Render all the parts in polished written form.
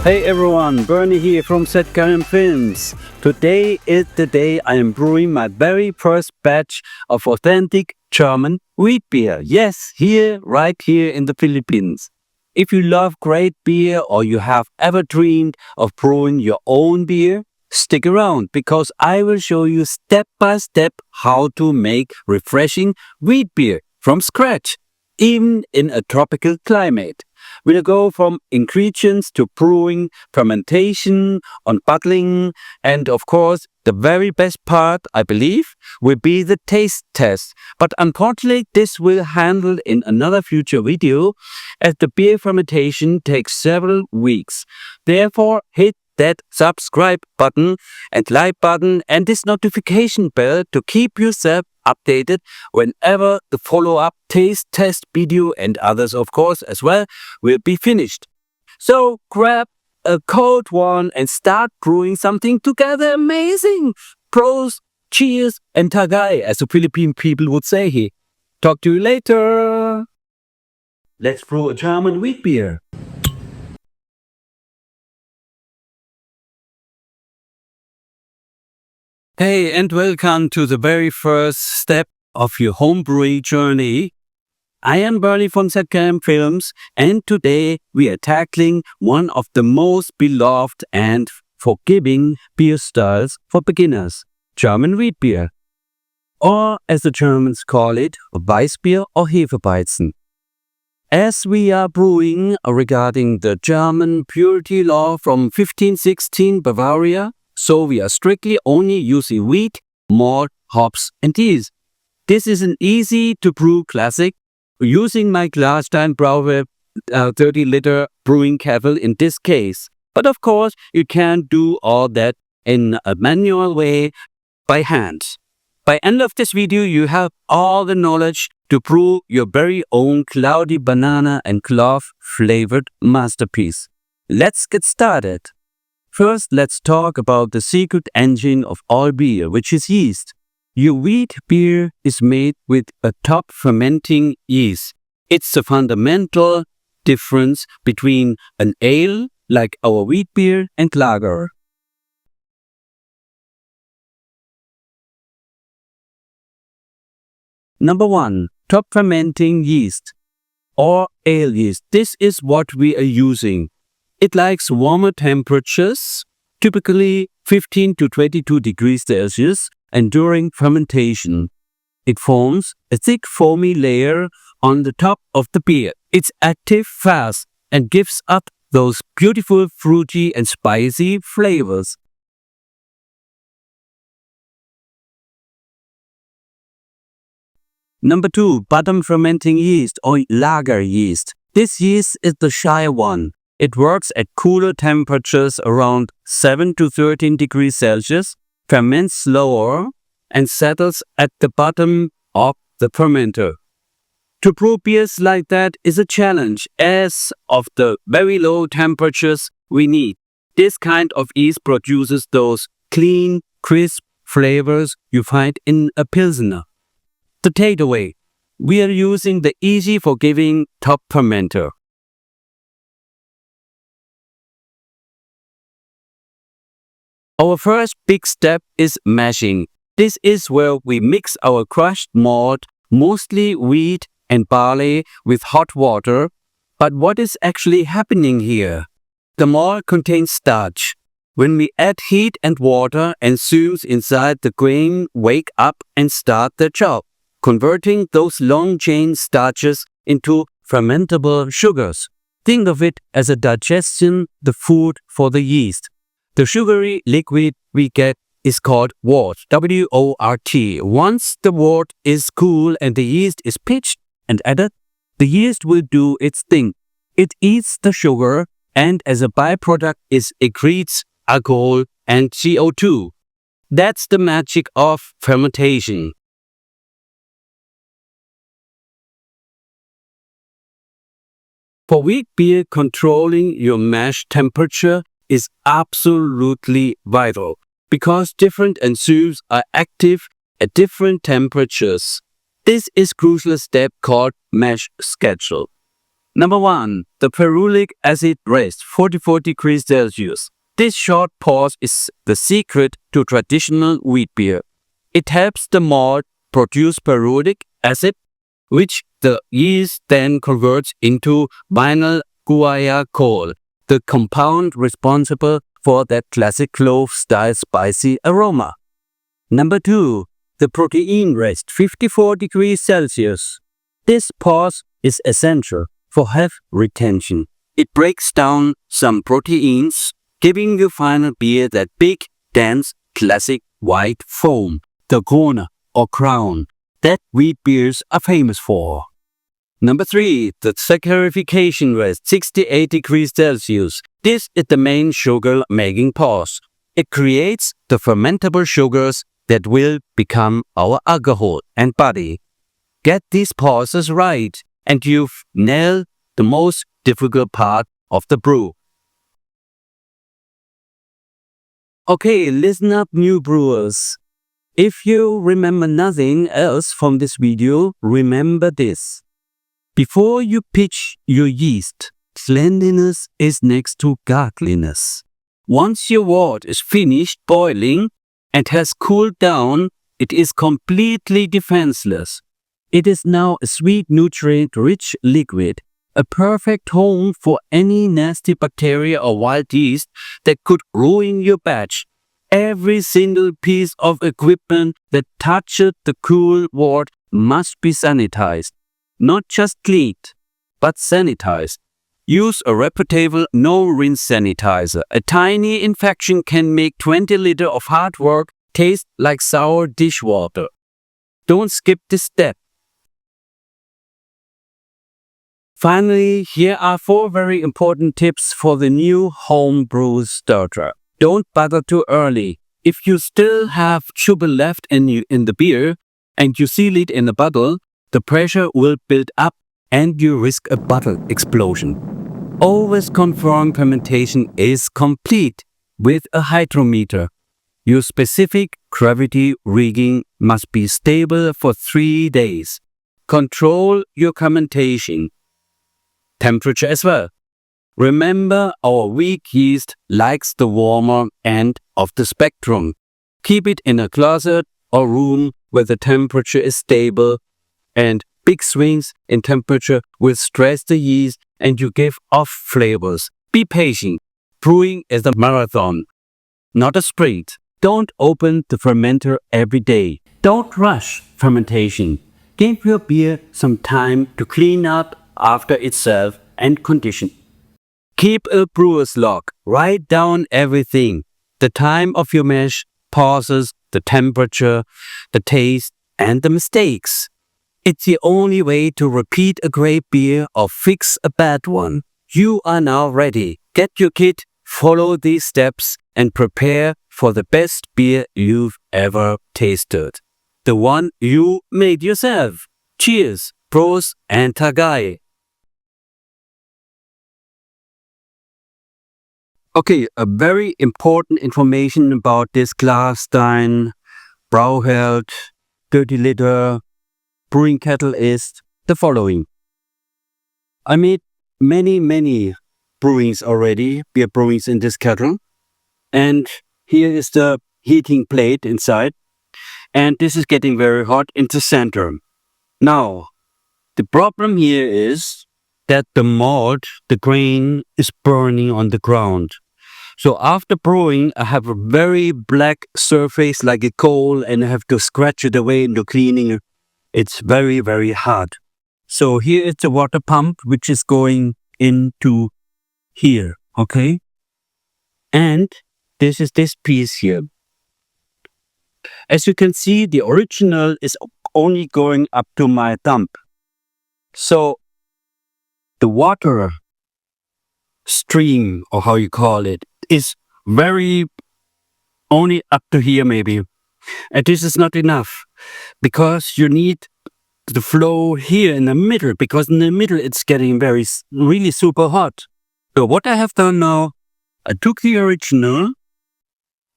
Hey everyone, Bernie here from Klarstein Films. Today is the day I am brewing my very first batch of authentic German wheat beer. Yes, right here in the Philippines. If you love great beer or you have ever dreamed of brewing your own beer, stick around because I will show you step by step how to make refreshing wheat beer from scratch, even in a tropical climate. We'll go from ingredients to brewing, fermentation, on bottling, and of course, the very best part, I believe, will be the taste test. But unfortunately, this will handle in another future video, as the beer fermentation takes several weeks. Therefore, hit that subscribe button and like button and this notification bell to keep yourself updated whenever the follow-up taste test video and others of course as well will be finished. So grab a cold one and start brewing something together amazing. Pros, cheers and tagay, as the Philippine people would say here. Talk to you later. Let's brew a German wheat beer. Hey, and welcome to the very first step of your homebrewing journey. I am Bernie from Klarstein Films, and today we are tackling one of the most beloved and forgiving beer styles for beginners, German wheat beer. Or as the Germans call it, Weissbier or Hefeweizen. As we are brewing regarding the German purity law from 1516 Bavaria, so we are strictly only using wheat, malt, hops and yeast. This is an easy to brew classic using my Klarstein Brauheld 30-liter brewing kettle in this case. But of course, you can do all that in a manual way by hand. By end of this video, you have all the knowledge to brew your very own cloudy banana and clove flavored masterpiece. Let's get started. First, let's talk about the secret engine of all beer, which is yeast. Your wheat beer is made with a top-fermenting yeast. It's the fundamental difference between an ale, like our wheat beer, and lager. Number 1. Top-fermenting yeast or ale yeast. This is what we are using. It likes warmer temperatures, typically 15 to 22 degrees Celsius, and during fermentation. It forms a thick foamy layer on the top of the beer. It's active fast and gives up those beautiful fruity and spicy flavors. Number 2. Bottom-fermenting yeast or lager yeast. This yeast is the shy one. It works at cooler temperatures around 7 to 13 degrees Celsius, ferments slower, and settles at the bottom of the fermenter. To brew beers like that is a challenge as of the very low temperatures we need. This kind of yeast produces those clean, crisp flavors you find in a Pilsner. The takeaway: we are using the easy forgiving top fermenter. Our first big step is mashing. This is where we mix our crushed malt, mostly wheat and barley, with hot water. But what is actually happening here? The malt contains starch. When we add heat and water, enzymes inside the grain wake up and start their job, converting those long-chain starches into fermentable sugars. Think of it as a digestion, the food for the yeast. The sugary liquid we get is called wort, W-O-R-T. Once the wort is cool and the yeast is pitched and added, the yeast will do its thing. It eats the sugar and as a byproduct it excretes alcohol and CO2. That's the magic of fermentation. For wheat beer, controlling your mash temperature is absolutely vital because different enzymes are active at different temperatures. This is a crucial step called mash schedule. Number 1. The ferulic acid rest, 44 degrees Celsius. This short pause is the secret to traditional wheat beer. It helps the malt produce ferulic acid, which the yeast then converts into vinyl guaiacol, the compound responsible for that classic clove-style spicy aroma. Number 2. The protein rest, 54 degrees Celsius. This pause is essential for health retention. It breaks down some proteins, giving the final beer that big, dense, classic white foam, the Krone or crown, that wheat beers are famous for. Number 3. The saccharification rest, 68 degrees Celsius. This is the main sugar-making pause. It creates the fermentable sugars that will become our alcohol and body. Get these pauses right, and you've nailed the most difficult part of the brew. Okay, listen up, new brewers. If you remember nothing else from this video, remember this. Before you pitch your yeast, cleanliness is next to godliness. Once your wort is finished boiling and has cooled down, it is completely defenseless. It is now a sweet, nutrient-rich liquid, a perfect home for any nasty bacteria or wild yeast that could ruin your batch. Every single piece of equipment that touches the cool wort must be sanitized. Not just cleaned, but sanitized. Use a reputable no-rinse sanitizer. A tiny infection can make 20 liters of hard work taste like sour dishwater. Don't skip this step. Finally, here are 4 very important tips for the new homebrew starter. Don't bother too early. If you still have sugar left in the beer and you seal it in a bottle, the pressure will build up and you risk a bottle explosion. Always confirm fermentation is complete with a hydrometer. Your specific gravity rigging must be stable for 3 days. Control your fermentation temperature as well. Remember, our weak yeast likes the warmer end of the spectrum. Keep it in a closet or room where the temperature is stable, and big swings in temperature will stress the yeast and you give off flavors. Be patient. Brewing is a marathon, not a sprint. Don't open the fermenter every day. Don't rush fermentation. Give your beer some time to clean up after itself and condition. Keep a brewer's log. Write down everything. The time of your mash, pauses, the temperature, the taste, and the mistakes. It's the only way to repeat a great beer or fix a bad one. You are now ready. Get your kit, follow these steps, and prepare for the best beer you've ever tasted. The one you made yourself. Cheers, Prost, and Tagai. Okay, a very important information about this Klarstein Brauheld 30-liter brewing kettle is the following. I made many brewings already, beer brewings in this kettle. And here is the heating plate inside. And this is getting very hot in the center. Now, the problem here is that the malt, the grain, is burning on the ground. So after brewing, I have a very black surface like a coal and I have to scratch it away into cleaning. It's very hard. So here is the water pump which is going into here, okay? And this is this piece here. As you can see, the original is only going up to my thumb. So the water stream, or how you call it, is very only up to here maybe. And this is not enough because you need the flow here in the middle, because in the middle it's getting really super hot. So what I have done now, I took the original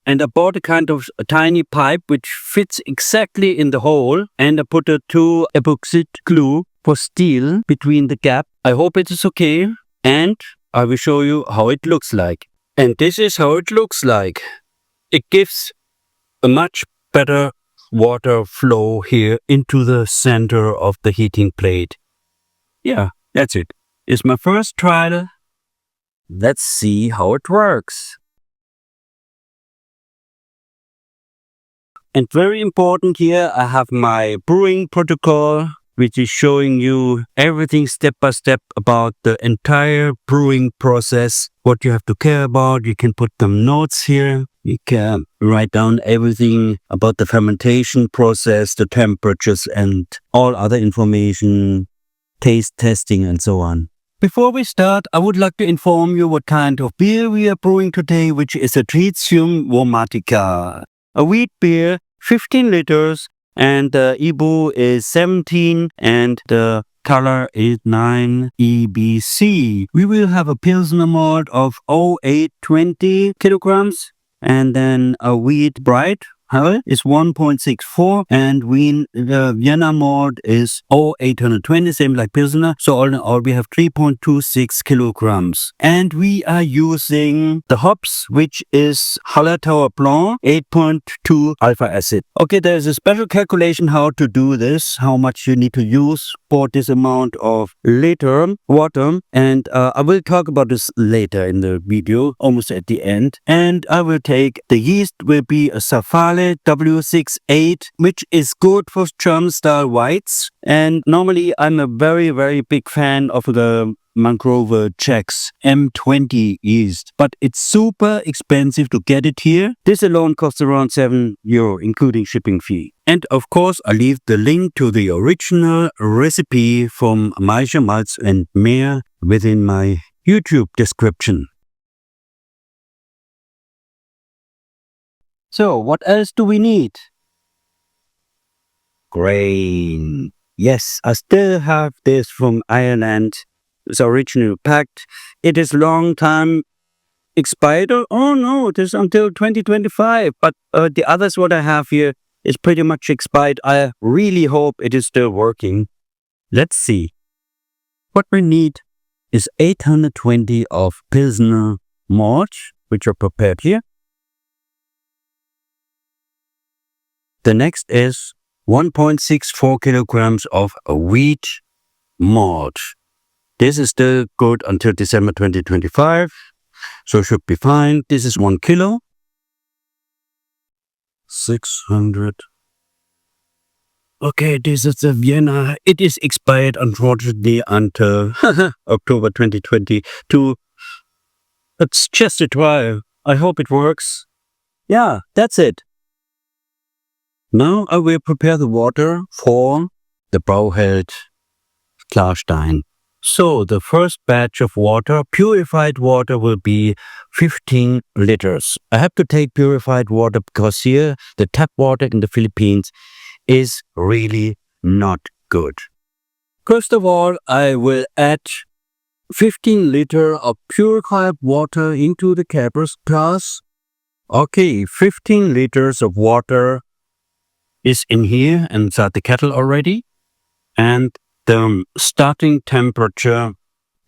and I bought a tiny pipe which fits exactly in the hole, and I put a 2 epoxy glue for steel between the gap. I hope it is okay, and I will show you how it looks like. And this is how it looks like. It gives a much better water flow here into the center of the heating plate. Yeah, that's it. It's my first trial. Let's see how it works. And very important here, I have my brewing protocol, which is showing you everything step by step about the entire brewing process, what you have to care about. You can put some notes here. You can write down everything about the fermentation process, the temperatures, and all other information, taste testing, and so on. Before we start, I would like to inform you what kind of beer we are brewing today, which is a Tricium Wormatia. A wheat beer, 15 liters, and the IBU is 17, and the color is 9 EBC. We will have a Pilsner malt of 0820 kilograms, and then a wheat bright is 1.64, and Vienna malt is 0820, same like Pilsner. So all in all, we have 3.26 kilograms. And we are using the hops, which is Hallertauer Blanc, 8.2 alpha acid. Okay, there's a special calculation how to do this, how much you need to use for this amount of liter water. And I will talk about this later in the video, almost at the end. And I will take the yeast will be a Safale W68, which is good for German style whites. And normally I'm a very, very big fan of the Mangrove Jack's M20 yeast, but it's super expensive to get it here. This alone costs around €7, including shipping fee. And of course, I leave the link to the original recipe from Maische Malz and Mehr within my YouTube description. So, what else do we need? Grain. Yes, I still have this from Ireland. It's originally packed. It is long time expired. Oh no, it is until 2025. But the others what I have here is pretty much expired. I really hope it is still working. Let's see. What we need is 820 of Pilsner malt, which are prepared here. The next is 1.64 kilograms of wheat malt. This is still good until December 2025, so should be fine. This is 1 kilo. 600. Okay, this is the Vienna. It is expired, unfortunately, until October 2022. It's just a trial. I hope it works. Yeah, that's it. Now I will prepare the water for the Brauheld Klarstein. So the first batch of water, purified water, will be 15 liters. I have to take purified water because here the tap water in the Philippines is really not good. First of all, I will add 15 liters of purified water into the Caber's glass. Okay, 15 liters of water is in here inside the kettle already, and the starting temperature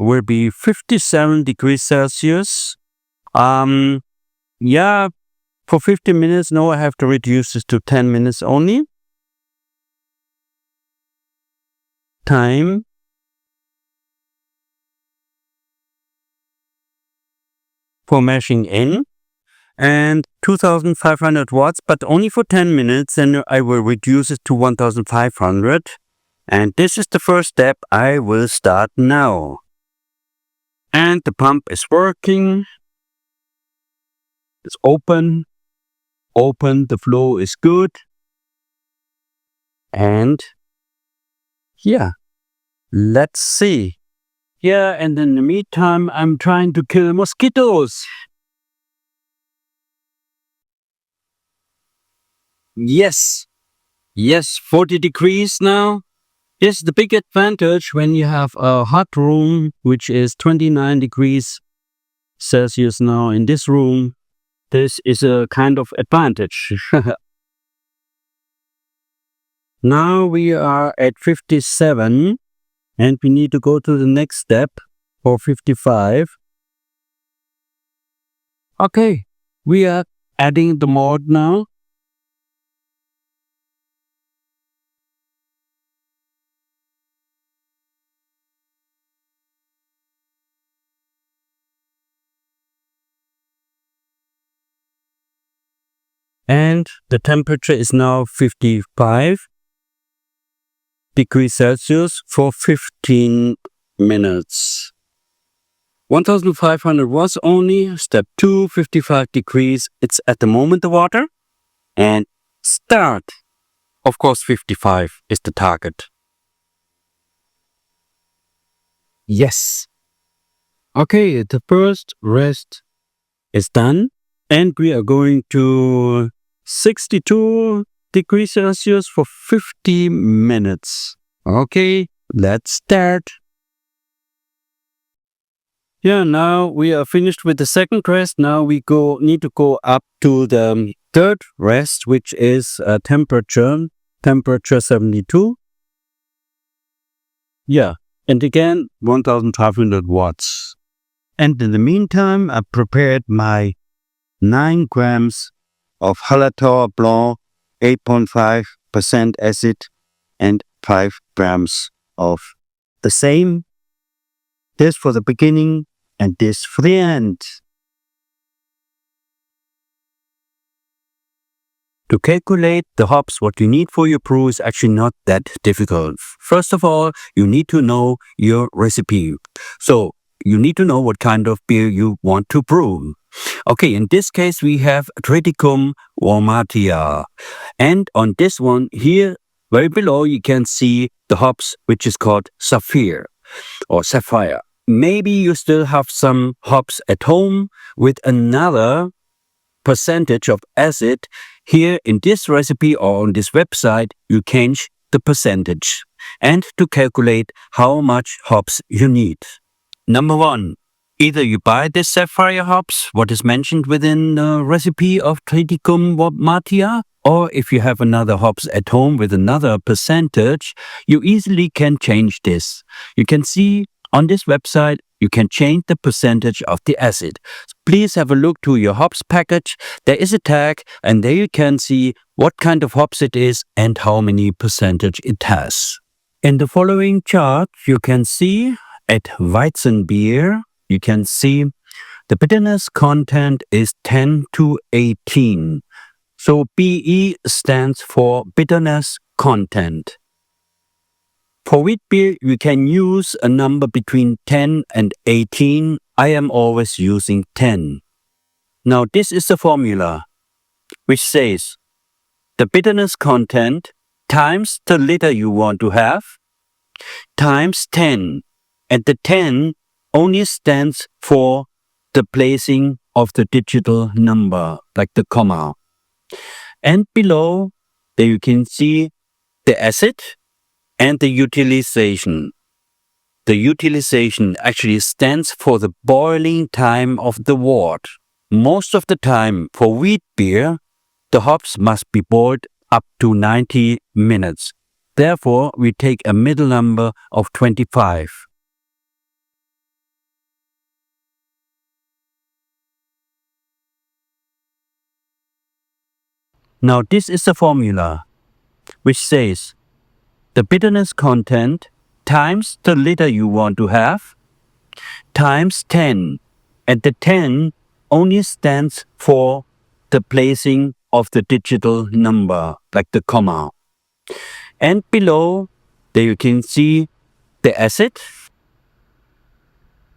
will be 57 degrees Celsius. Yeah, for 15 minutes. Now I have to reduce this to 10 minutes only. Time. For mashing in. And 2500 watts, but only for 10 minutes, and I will reduce it to 1500. And this is the first step. I will start now. And the pump is working. It's open. The flow is good. And yeah, let's see. Yeah, and in the meantime, I'm trying to kill mosquitoes. Yes, 40 degrees now. Yes, the big advantage when you have a hot room, which is 29 degrees Celsius now in this room, this is a kind of advantage. Now we are at 57 And we need to go to the next step for 55. Okay, we are adding the malt now. And the temperature is now 55 degrees Celsius for 15 minutes. 1500 was only. Step 2, 55 degrees. It's at the moment the water. And start. Of course, 55 is the target. Yes. Okay, the first rest is done. And we are going to 62 degrees Celsius for 50 minutes. Okay, let's start. Yeah, now we are finished with the second rest. Now we need to go up to the third rest, which is temperature 72. Yeah, and again 1500 watts. And in the meantime, I prepared my 9 grams of Hallertauer Blanc, 8.5% acid, and 5 grams of the same. This for the beginning and this for the end. To calculate the hops, what you need for your brew is actually not that difficult. First of all, you need to know your recipe. So you need to know what kind of beer you want to brew. Okay, in this case, we have Tricium Wormatia. And on this one here, very below, you can see the hops, which is called Sapphire or Sapphire. Maybe you still have some hops at home with another percentage of acid. Here in this recipe or on this website, you change the percentage and to calculate how much hops you need. Number 1, either you buy this Sapphire hops, what is mentioned within the recipe of Tricium Wormatia, or if you have another hops at home with another percentage, you easily can change this. You can see on this website, you can change the percentage of the acid. Please have a look to your hops package. There is a tag and there you can see what kind of hops it is and how many percentage it has. In the following chart, you can see at Weizen beer, you can see the bitterness content is 10 to 18. So BE stands for bitterness content. For wheat beer, you can use a number between 10 and 18. I am always using 10. Now this is the formula, which says the bitterness content times the liter you want to have times 10. And the 10 only stands for the placing of the digital number, like the comma. And below, there you can see the acid and the utilization. The utilization actually stands for the boiling time of the wort. Most of the time for wheat beer, the hops must be boiled up to 90 minutes. Therefore, we take a middle number of 25. Now this is the formula, which says the bitterness content times the liter you want to have times 10. And the 10 only stands for the placing of the digital number, like the comma. And below, there you can see the acid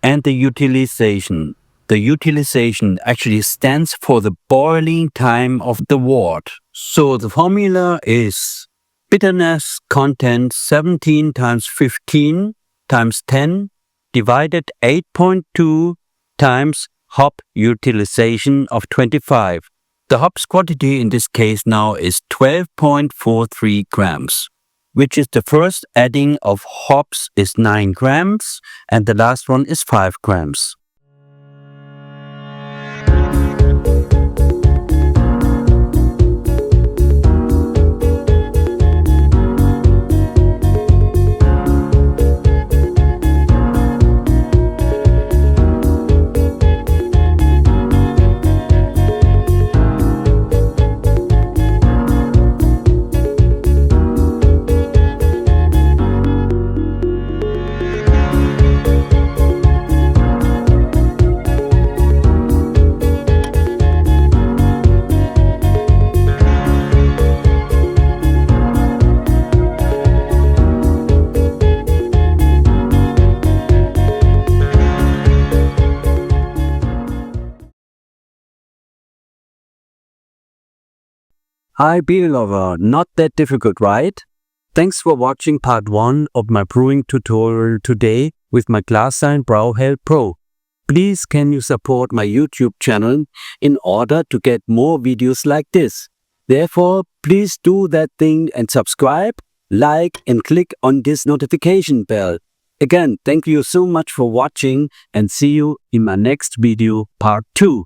and the utilization. The utilization actually stands for the boiling time of the wort. So the formula is bitterness content 17 times 15 times 10 divided 8.2 times hop utilization of 25. The hops quantity in this case now is 12.43 grams, which is the first adding of hops is 9 grams and the last one is 5 grams. Hi beer lover, not that difficult, right? Thanks for watching part 1 of my brewing tutorial today with my Klarstein Brauheld Pro. Please can you support my YouTube channel in order to get more videos like this. Therefore, please do that thing and subscribe, like and click on this notification bell. Again, thank you so much for watching and see you in my next video part 2.